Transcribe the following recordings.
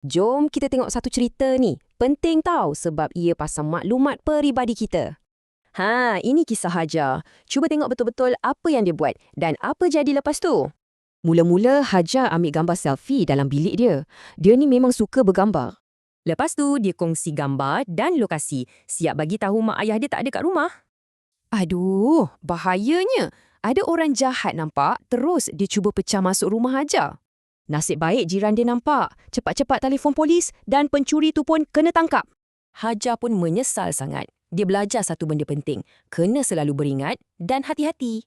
Jom kita tengok satu cerita ni. Penting tau sebab ia pasal maklumat peribadi kita. Ini kisah Hajar. Cuba tengok betul-betul apa yang dia buat dan apa jadi lepas tu. Mula-mula Hajar ambil gambar selfie dalam bilik dia. Dia ni memang suka bergambar. Lepas tu dia kongsi gambar dan lokasi, siap bagi tahu mak ayah dia tak ada kat rumah. Aduh, bahayanya. Ada orang jahat nampak, terus dia cuba pecah masuk rumah Hajar. Nasib baik jiran dia nampak, cepat-cepat telefon polis dan pencuri tu pun kena tangkap. Hajar pun menyesal sangat. Dia belajar satu benda penting, kena selalu beringat dan hati-hati.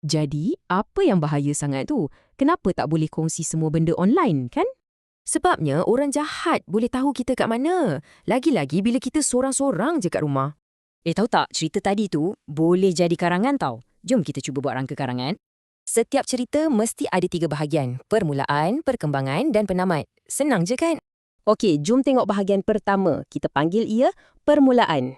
Jadi, apa yang bahaya sangat tu? Kenapa tak boleh kongsi semua benda online, kan? Sebabnya orang jahat boleh tahu kita kat mana. Lagi-lagi bila kita sorang-sorang je kat rumah. Tahu tak, cerita tadi tu boleh jadi karangan tau. Jom kita cuba buat rangka karangan. Setiap cerita mesti ada 3 bahagian. Permulaan, perkembangan dan penamat. Senang je kan? Okey, jom tengok bahagian pertama. Kita panggil ia permulaan.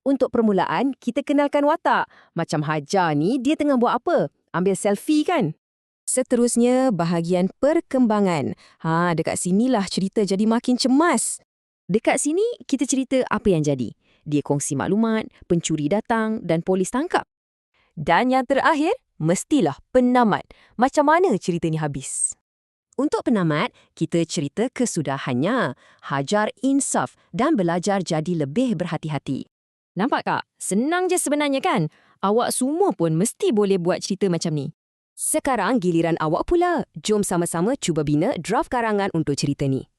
Untuk permulaan, kita kenalkan watak. Macam Hajar ni, dia tengah buat apa? Ambil selfie kan? Seterusnya, bahagian perkembangan. Dekat sinilah cerita jadi makin cemas. Dekat sini, kita cerita apa yang jadi. Dia kongsi maklumat, pencuri datang dan polis tangkap. Dan yang terakhir, mestilah penamat. Macam mana cerita ni habis? Untuk penamat, kita cerita kesudahannya. Hajar insaf dan belajar jadi lebih berhati-hati. Nampak tak? Senang je sebenarnya kan? Awak semua pun mesti boleh buat cerita macam ni. Sekarang giliran awak pula. Jom sama-sama cuba bina draft karangan untuk cerita ni.